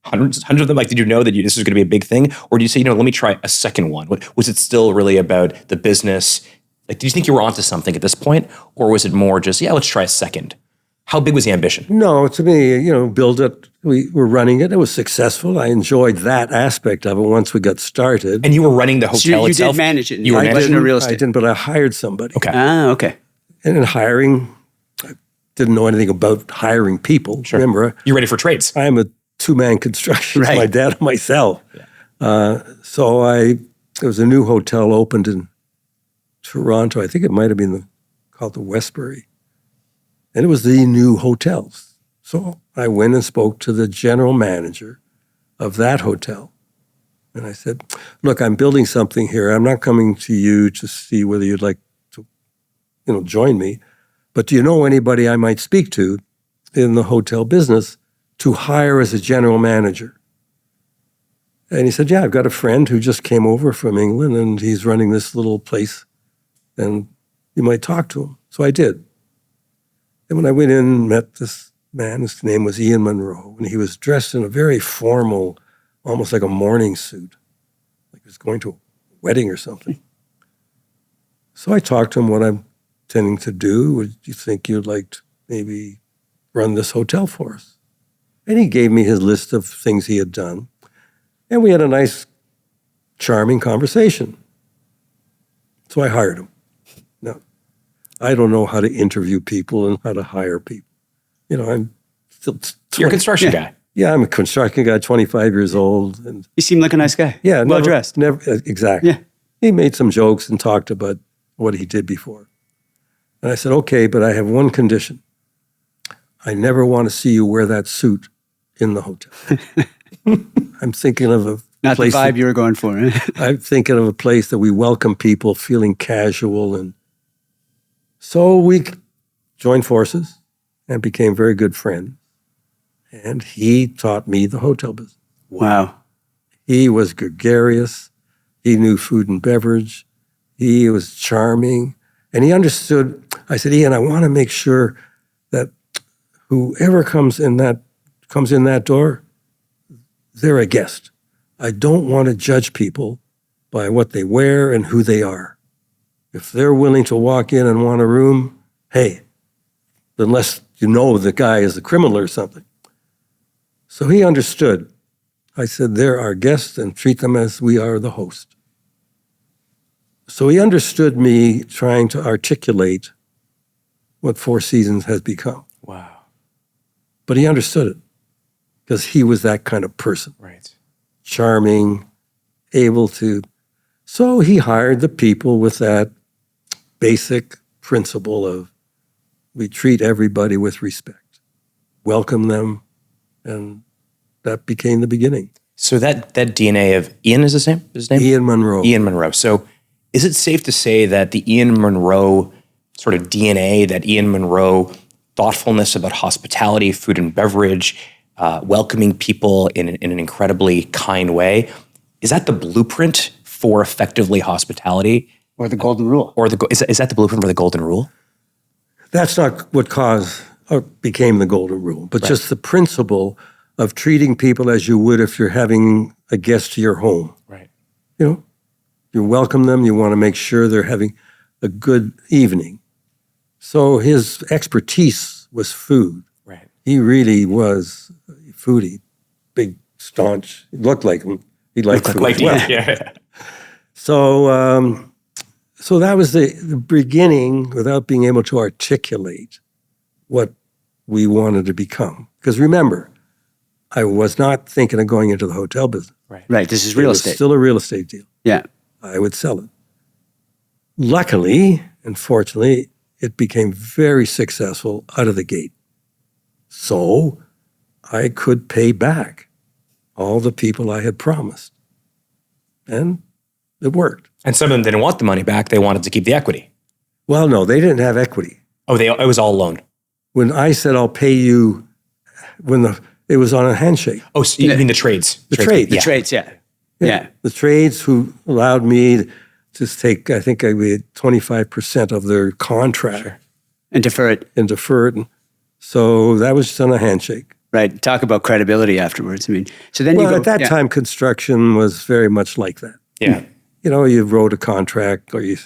hundreds of them? Like, did you know that this is going to be a big thing? Or do you say, let me try a second one? Was it still really about the business? Like, do you think you were onto something at this point? Or was it more just, let's try a second? How big was the ambition? No, to me, build it. We were running it. It was successful. I enjoyed that aspect of it once we got started. And you were running the hotel you itself? did manage it. You were It managing wasn't a real I estate. didn't, but I hired somebody. Okay. Okay. And in hiring, I didn't know anything about hiring people. Sure. Remember, You're ready for trades. I am a two-man construction. Right. My dad and myself. So there was a new hotel opened in Toronto. I think it might have been called the Westbury. And it was the new hotels. So I went and spoke to the general manager of that hotel. And I said, look, I'm building something here. I'm not coming to you to see whether you'd like to, join me. But do you know anybody I might speak to in the hotel business to hire as a general manager? And he said, yeah, I've got a friend who just came over from England and he's running this little place and you might talk to him. So I did. And when I went in and met this man, his name was Ian Munro, and he was dressed in a very formal, almost like a morning suit, like he was going to a wedding or something. So I talked to him what I'm intending to do. Would you think you'd like to maybe run this hotel for us? And he gave me his list of things he had done. And we had a nice, charming conversation. So I hired him. Now, I don't know how to interview people and how to hire people. I'm still... You're a construction guy. Yeah, I'm a construction guy, 25 years old. And You seem like a nice guy. yeah, Well dressed. Exactly. Yeah. He made some jokes and talked about what he did before. And I said, okay, but I have one condition. I never want to see you wear that suit in the hotel. I'm thinking of a Not the place vibe you were going for. Eh? I'm thinking of a place that we welcome people feeling casual. And so we joined forces and became very good friends. And he taught me the hotel business. Wow. He was gregarious. He knew food and beverage. He was charming. And he understood. I said, Ian, I want to make sure that whoever comes in that door, they're a guest. I don't want to judge people by what they wear and who they are. If they're willing to walk in and want a room, hey, unless you know the guy is a criminal or something. So he understood. I said, they're our guests and treat them as we are the host. So he understood me trying to articulate what Four Seasons has become. Wow. But he understood it because he was that kind of person. Right. Charming, able to. So he hired the people with that basic principle of we treat everybody with respect, welcome them, and that became the beginning. So that DNA of Ian is his name? Ian Munro. Ian Munro. So is it safe to say that the Ian Munro sort of DNA, that Ian Munro thoughtfulness about hospitality, food and beverage, welcoming people in an incredibly kind way, is that the blueprint for effectively hospitality? Or the golden rule. Or is that the blueprint for the golden rule? That's not what caused or became the golden rule, but just the principle of treating people as you would if you're having a guest to your home. Right. You welcome them, you want to make sure they're having a good evening. So his expertise was food. Right. He really was a foodie, big, staunch. He looked like him. He liked food as well. Yeah. So that was the beginning without being able to articulate what we wanted to become. Because remember, I was not thinking of going into the hotel business. Right. This is real It was estate. still a real estate deal. Yeah. I would sell it. Luckily and fortunately, it became very successful out of the gate. So I could pay back all the people I had promised. And It worked. And some of them didn't want the money back. They wanted to keep the equity. Well, no, they didn't have equity. Oh, it was all loaned. When I said I'll pay you, it was on a handshake. Oh, so you mean the trades? The trades. The trades, yeah. The trades who allowed me to take, I think I had 25% of their contract. Sure. And defer it. And defer it. So that was just on a handshake. Right. Talk about credibility afterwards. I mean, so then Well, you go, at that time, construction was very much like that. Yeah. You know, you wrote a contract or you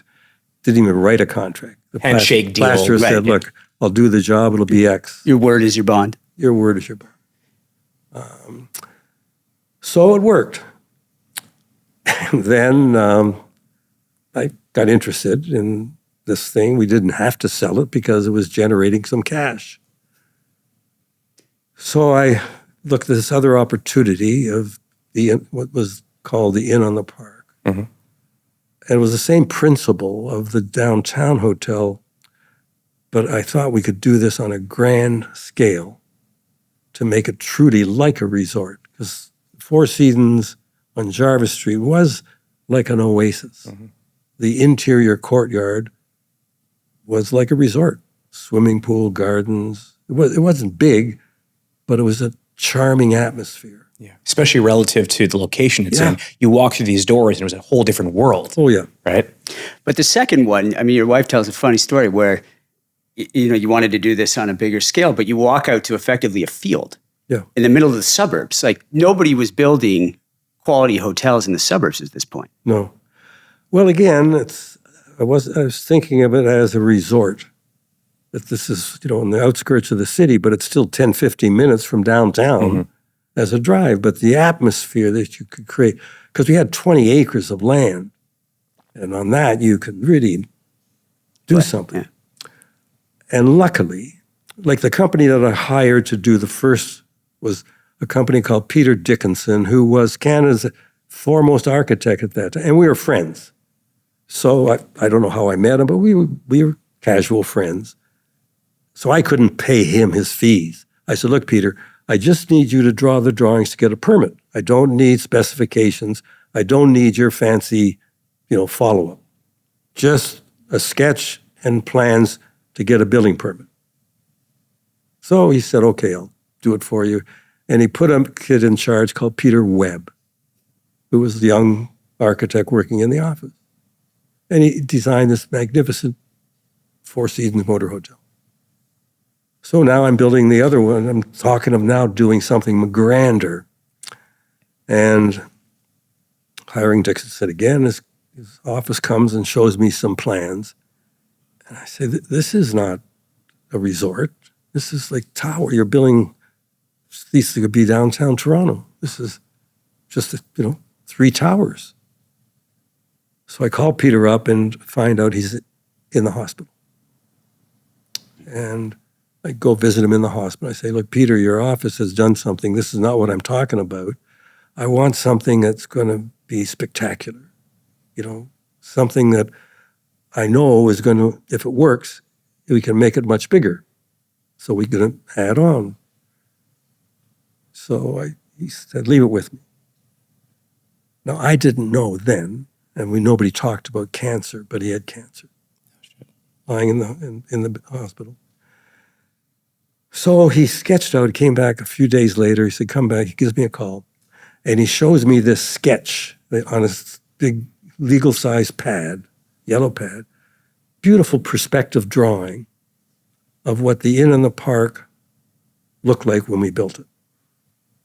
didn't even write a contract. The Handshake deal. plasterer said, look, I'll do the job. It'll be X. Your word is your bond. Your word is your bond. So it worked. And then I got interested in this thing. We didn't have to sell it because it was generating some cash. So I looked at this other opportunity of what was called the Inn on the Park. Mm-hmm. And it was the same principle of the downtown hotel, but I thought we could do this on a grand scale to make it truly like a resort. Because Four Seasons on Jarvis Street was like an oasis. Mm-hmm. The interior courtyard was like a resort. Swimming pool, gardens. It wasn't big, but it was a charming atmosphere. Yeah. Especially relative to the location it's Yeah. in. You walk through these doors and it was a whole different world. Oh, yeah. Right? But the second one, I mean, your wife tells a funny story where, you wanted to do this on a bigger scale, but you walk out to effectively a field Yeah. in the middle of the suburbs. Like nobody was building quality hotels in the suburbs at this point. No. Well, again, I was thinking of it as a resort. That this is, on the outskirts of the city, but it's still 10, 15 minutes from downtown as a drive. But the atmosphere that you could create, because we had 20 acres of land, and on that you could really do something. Yeah. And luckily, like the company that I hired to do the first was a company called Peter Dickinson, who was Canada's foremost architect at that time. And we were friends. So I don't know how I met him, but we were casual friends. So I couldn't pay him his fees. I said, look, Peter, I just need you to draw the drawings to get a permit. I don't need specifications. I don't need your fancy, follow-up. Just a sketch and plans to get a building permit. So he said, okay, I'll do it for you. And he put a kid in charge called Peter Webb, who was the young architect working in the office. And he designed this magnificent Four Seasons motor hotel. So now I'm building the other one. I'm talking of now doing something grander. And hiring Dixon said again, his office comes and shows me some plans. And I say, this is not a resort. This is like tower. You're building, these could be downtown Toronto. This is just, 3 towers. So I call Peter up and find out he's in the hospital. And I go visit him in the hospital. I say, look, Peter, your office has done something. This is not what I'm talking about. I want something that's going to be spectacular. Something that I know is going to, if it works, we can make it much bigger. So we're going to add on. So he said, leave it with me. Now, I didn't know then, and nobody talked about cancer, but he had cancer, lying in the hospital. So he sketched out, he came back a few days later, he said, come back, he gives me a call, and he shows me this sketch on a big legal-sized pad, yellow pad, beautiful perspective drawing of what the Inn in the Park looked like when we built it.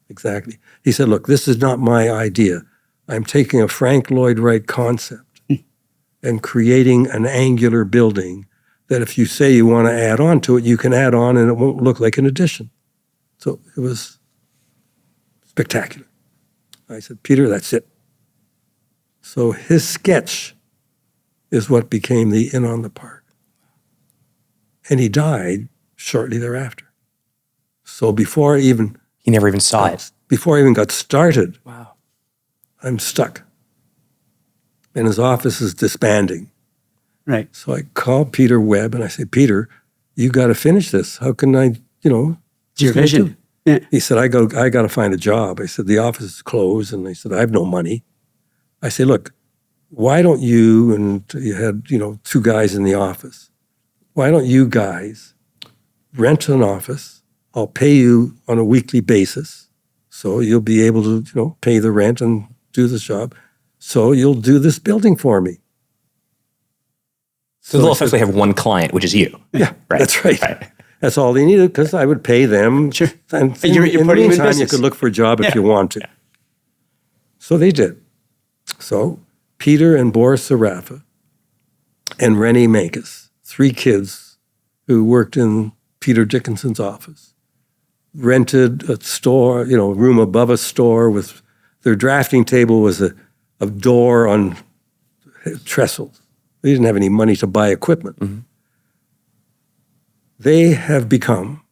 Exactly. He said, look, this is not my idea. I'm taking a Frank Lloyd Wright concept and creating an angular building that if you say you want to add on to it, you can add on and it won't look like an addition. So it was spectacular. I said, Peter, that's it. So his sketch is what became the Inn on the Park. And he died shortly thereafter. So before even... He never even saw it. Before I even got started, Wow. I'm stuck. And his office is disbanding. Right. So I call Peter Webb and I say, Peter, you got to finish this. How can I, It's your vision. Yeah. He said, I got to find a job. I said, the office is closed. And I said, I have no money. I say, look, why don't you, and you had, two guys in the office, why don't you guys rent an office? I'll pay you on a weekly basis. So you'll be able to, pay the rent and do the job. So you'll do this building for me. So they'll effectively have one client, which is you. Yeah, Right. that's right. Right. That's all they needed because I would pay them. Sure. And You're in the putting them in meantime, you business. could look for a job if you want to. So they did. So Peter and Boris Sarafa and Rennie Mankus, 3 kids who worked in Peter Dickinson's office, rented a store, a room above a store with their drafting table was a door on trestles. They didn't have any money to buy equipment. Mm-hmm. They have become,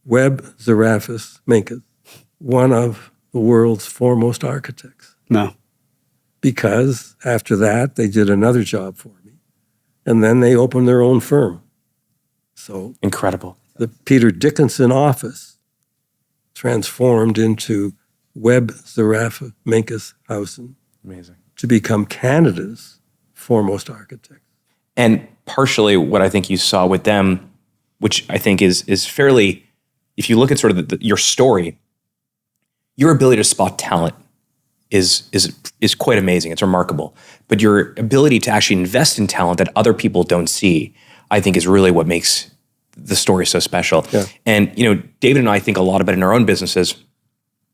Webb, Zarafis, Mankus, one of the world's foremost architects. No. Because after that, they did another job for me. And then they opened their own firm. So Incredible. the Peter Dickinson office transformed into Webb, Zarafa, Mankus, Housen Amazing. to become Canada's foremost architect. And partially what I think you saw with them, which I think is fairly, if you look at sort of your story, your ability to spot talent is quite amazing. It's remarkable. But your ability to actually invest in talent that other people don't see, I think is really what makes the story so special. Yeah. And, David and I think a lot about in our own businesses,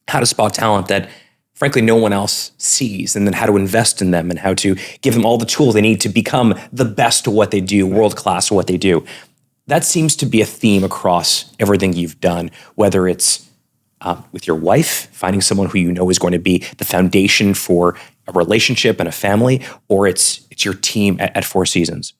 how to spot talent that frankly no one else sees, and then how to invest in them and how to give them all the tools they need to become the best at what they do, world-class at what they do. That seems to be a theme across everything you've done, whether it's with your wife, finding someone who you know is going to be the foundation for a relationship and a family, or it's your team at Four Seasons.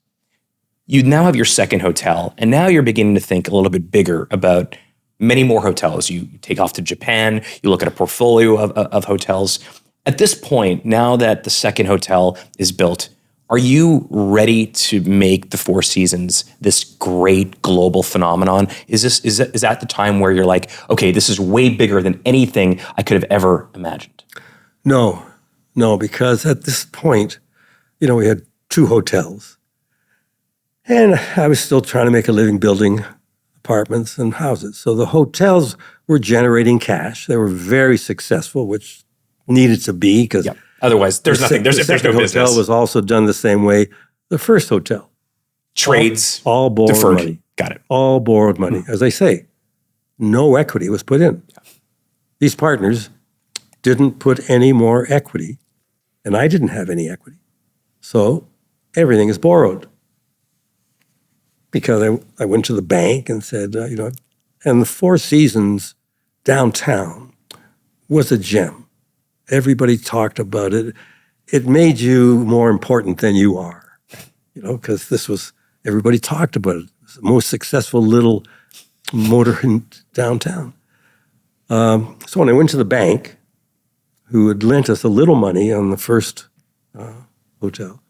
You now have your second hotel, and now you're beginning to think a little bit bigger about many more hotels. You take off to Japan, you look at a portfolio of hotels. At this point, now that the second hotel is built, are you ready to make the Four Seasons this great global phenomenon? Is that the time where you're like, okay, this is way bigger than anything I could have ever imagined? No, because at this point, we had 2 hotels. And I was still trying to make a living building apartments and houses. So the hotels were generating cash. They were very successful, which needed to be because Otherwise, there's nothing. There's no second business. hotel was also done the same way. The first hotel, Trades all borrowed deferred. money. Got it. All borrowed money. As I say, no equity was put in. These partners didn't put any more equity, and I didn't have any equity. So everything is borrowed. Because I went to the bank and said, and the Four Seasons downtown was a gem. Everybody talked about it. It made you more important than you are, because everybody talked about it. It was the most successful little motor in downtown. So when I went to the bank, who had lent us a little money on the first hotel,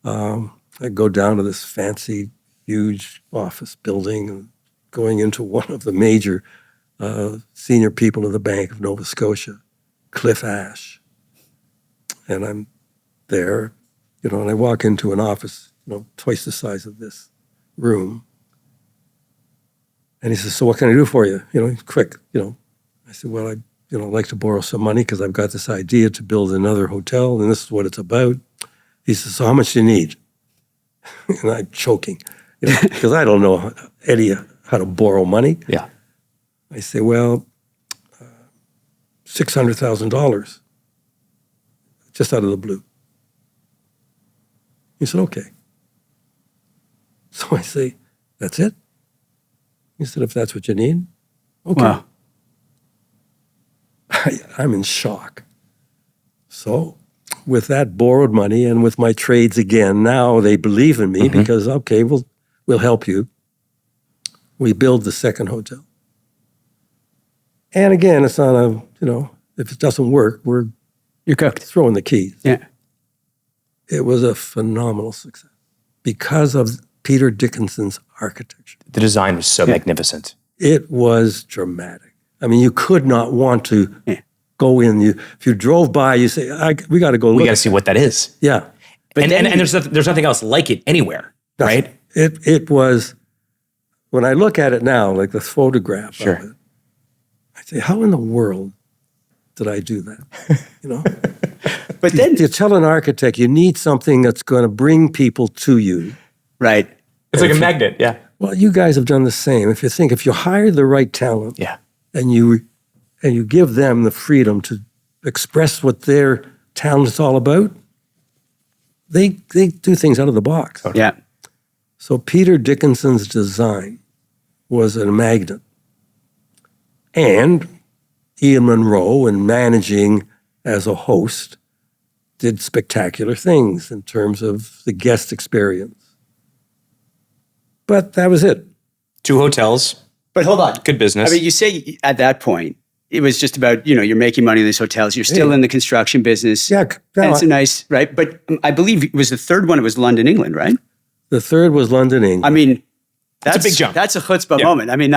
I go down to this fancy, huge office building and going into one of the major senior people of the Bank of Nova Scotia, Cliff Ash. And I'm there, and I walk into an office, twice the size of this room. And he says, so what can I do for you? Quick, I said, well, I'd like to borrow some money because I've got this idea to build another hotel and this is what it's about. He says, so how much do you need? And I'm choking. Because I don't know, Eddie, how to borrow money. Yeah. I say, well, $600,000, just out of the blue. He said, okay. So I say, that's it? He said, if that's what you need, okay. Wow. I'm in shock. So with that borrowed money and with my trades again, now they believe in me because, okay, we'll help you. We build the second hotel. And again, it's not if it doesn't work, You're cooked. throwing the keys. Yeah. It was a phenomenal success because of Peter Dickinson's architecture. The design was so magnificent. It was dramatic. I mean, you could not want to go in. If you drove by, you say, we got to go look. We got to see what that is. Yeah. and there's nothing else like it anywhere, right? It was, when I look at it now, like the photograph of it, I say, how in the world did I do that? You know? But then you tell an architect you need something that's going to bring people to you. right. It's like a magnet, yeah. Well, you guys have done the same. If you hire the right talent, Yeah. and you give them the freedom to express what their talent is all about, they do things out of the box. Yeah. So Peter Dickinson's design was a magnet. And Ian Monroe, in managing as a host, did spectacular things in terms of the guest experience. But that was it. 2 hotels, But hold on. good business. I mean, you say at that point, it was just about, you're making money in these hotels. You're still in the construction business. Yeah, And it's a nice, right? But I believe it was the third one. It was London, England, right? the third was London, England. I mean, that's a big jump. That's a chutzpah moment. I mean,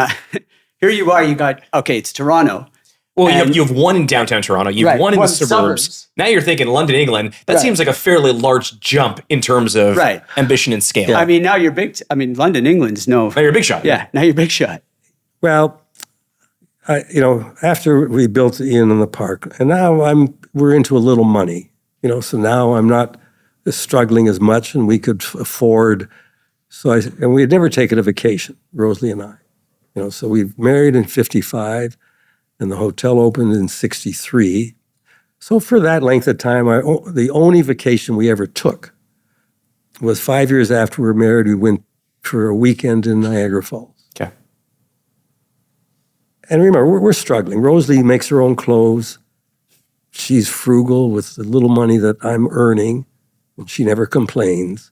here you are. You got, it's Toronto. well, and- you have one in downtown Toronto. You have Right, one in one the in the suburbs. suburbs. Now you're thinking London, England. That Right. seems like a fairly large jump in terms of Right. ambition and scale. I mean, now you're big. London, England is no. Now you're a big shot. Yeah, now you're big shot. Well, after we built Ian in the park, and now we're into a little money, so now I'm not struggling as much, and we could afford. And we had never taken a vacation, Rosalie and I, so we married in 55, and the hotel opened in 63. So for that length of time, the only vacation we ever took was 5 years after we were married. We went for a weekend in Niagara Falls. Okay. And remember, we're struggling. Rosalie makes her own clothes. She's frugal with the little money that I'm earning, and she never complains.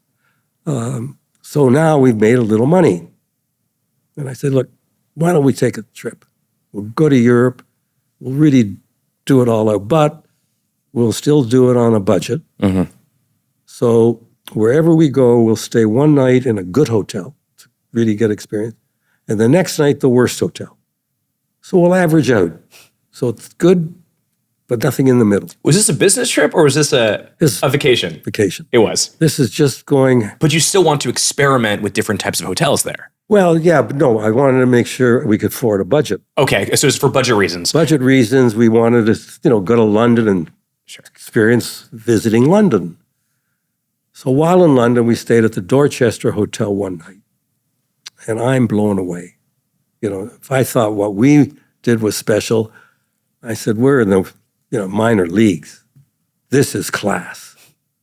So now we've made a little money. And I said, look, why don't we take a trip? We'll go to Europe. We'll really do it all out, but we'll still do it on a budget. Mm-hmm. So wherever we go, we'll stay one night in a good hotel to really get experience, and the next night, the worst hotel. So we'll average out. So it's good, but nothing in the middle. Was this a business trip or was this a vacation? Vacation. It was. This is just going, But you still want to experiment with different types of hotels there. well, yeah, but no, I wanted to make sure we could afford a budget. Okay, so it's for budget reasons. Budget reasons, we wanted to, go to London and experience visiting London. So while in London, we stayed at the Dorchester Hotel one night, and I'm blown away. If I thought what we did was special, I said, we're in the minor leagues. This is class.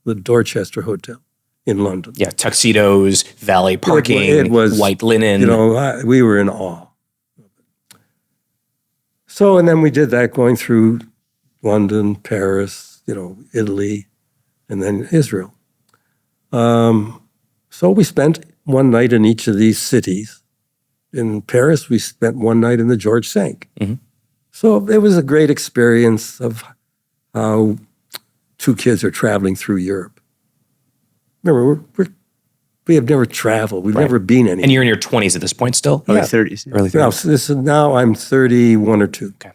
The Dorchester Hotel in London. Yeah, tuxedos, valet parking, It was white linen. We were in awe. So, and then we did that going through London, Paris, Italy, and then Israel. So we spent one night in each of these cities. In Paris, we spent one night in the George Cinq. Mm-hmm. So it was a great experience of how 2 kids are traveling through Europe. Remember, we have never traveled. We've never been anywhere. And you're in your 20s at this point still? Early 30s. Early 30s. Now I'm 31 or 2. Okay.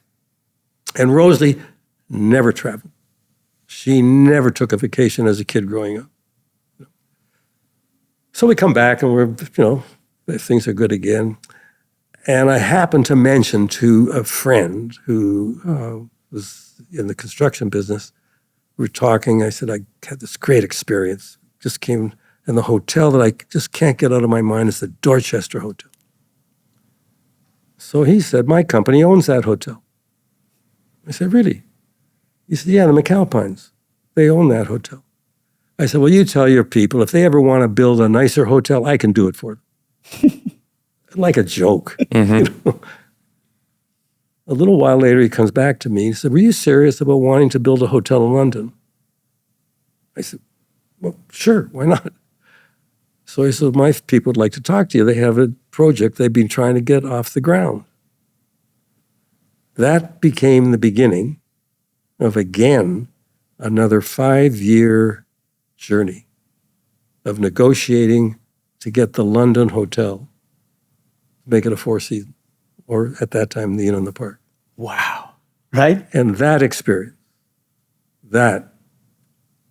And Rosalie never traveled. She never took a vacation as a kid growing up. So we come back and we're, things are good again. And I happened to mention to a friend who was in the construction business, we were talking, I said, I had this great experience. Just came, and the hotel that I just can't get out of my mind is the Dorchester Hotel. So he said, my company owns that hotel. I said, really? He said, yeah, the McAlpines. They own that hotel. I said, well, you tell your people, if they ever want to build a nicer hotel, I can do it for them. Like a joke. Mm-hmm. A little while later, he comes back to me. He said, were you serious about wanting to build a hotel in London? I said, well, sure, why not? So he said, my people would like to talk to you. They have a project they've been trying to get off the ground. That became the beginning of, again, another 5-year journey of negotiating to get the London hotel, make it a 4-season, or at that time, the Inn in the Park. Wow. Right? And that experience, that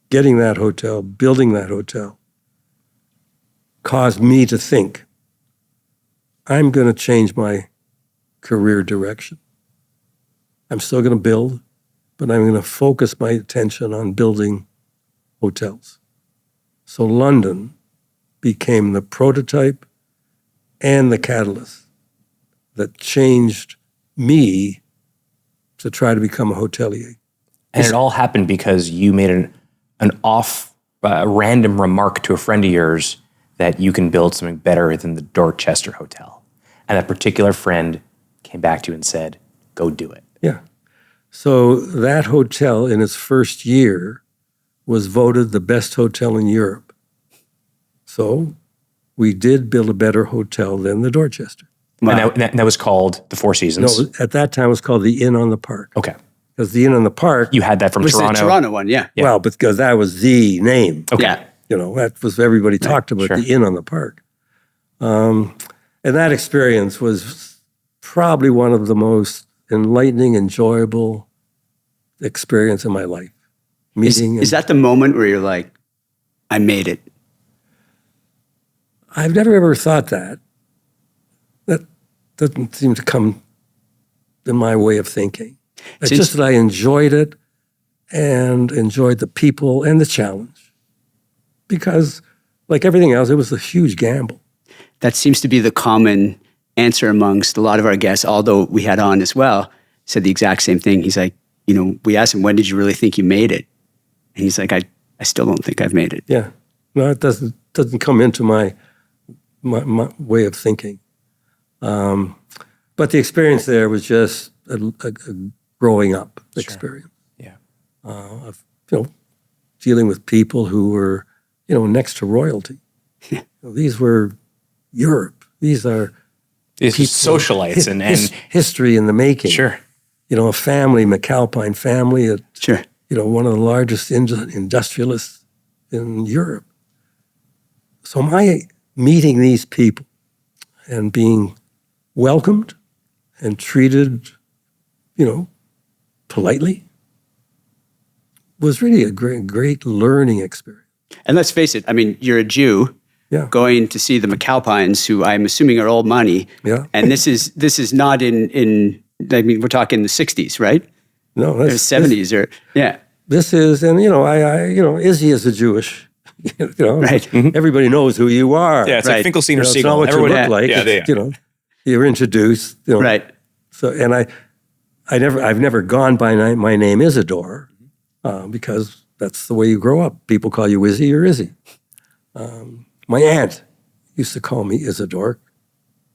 getting that hotel, building that hotel, caused me to think, I'm going to change my career direction. I'm still going to build, but I'm going to focus my attention on building hotels. So London became the prototype and the catalyst that changed me to try to become a hotelier. And it all happened because you made an random remark to a friend of yours that you can build something better than the Dorchester Hotel. And that particular friend came back to you and said, go do it. Yeah. So that hotel in its first year was voted the best hotel in Europe. So we did build a better hotel than the Dorchester. Wow. And that was called the Four Seasons? No, at that time it was called the Inn on the Park. Okay. Because the Inn on the Park... You had that from was Toronto? the Toronto one, yeah. Well, because that was the name. Okay. Yeah. You know, that was everybody talked about, sure. the Inn on the Park. And that experience was probably one of the most enlightening, enjoyable experience in my life. Is that the moment where you're like, I made it? I've never ever thought that. That doesn't seem to come in my way of thinking. It's just that I enjoyed it and enjoyed the people and the challenge. Because, like everything else, it was a huge gamble. That seems to be the common answer amongst a lot of our guests, although we had on as well, said the exact same thing. He's like, you know, we asked him, when did you really think you made it? And he's like, I still don't think I've made it. Yeah. No, it doesn't come into my way of thinking. But the experience there was just a growing up experience. Yeah. Of, dealing with people who were, next to royalty. These were Europe. These are socialites and history in the making. Sure. A family, McAlpine family, Sure. One of the largest industrialists in Europe. So my meeting these people and being welcomed and treated, politely was really a great learning experience. And let's face it, I mean, you're a Jew going to see the McAlpines, who I'm assuming are old money. Yeah. And this is not in we're talking the 60s, right? No, Or 70s or, yeah. This is, and Izzy is a Jewish, Right. Everybody knows who you are. Yeah, it's Right. like Finkelstein or It's Siegel. not what Everyone, you look like. Yeah, It's, you're introduced. Right. So, and I've never gone by my name Isadore because that's the way you grow up. People call you Izzy or Izzy. My aunt used to call me Isadore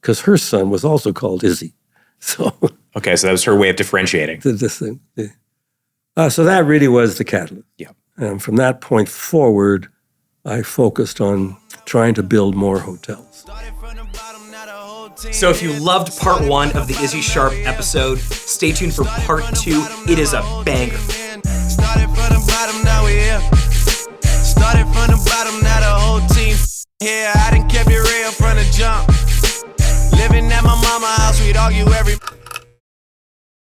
because her son was also called Izzy. So Okay, so that was her way of differentiating. this thing. So that really was the catalyst. Yeah. And from that point forward, I focused on trying to build more hotels. So if you loved part 1 of the Issy Sharp episode, stay tuned for part 2. It is a banger. Started from the bottom, now we here. Started from the bottom, now the whole team here. I done kept it real from the jump. Living at my mama's house, we'd argue every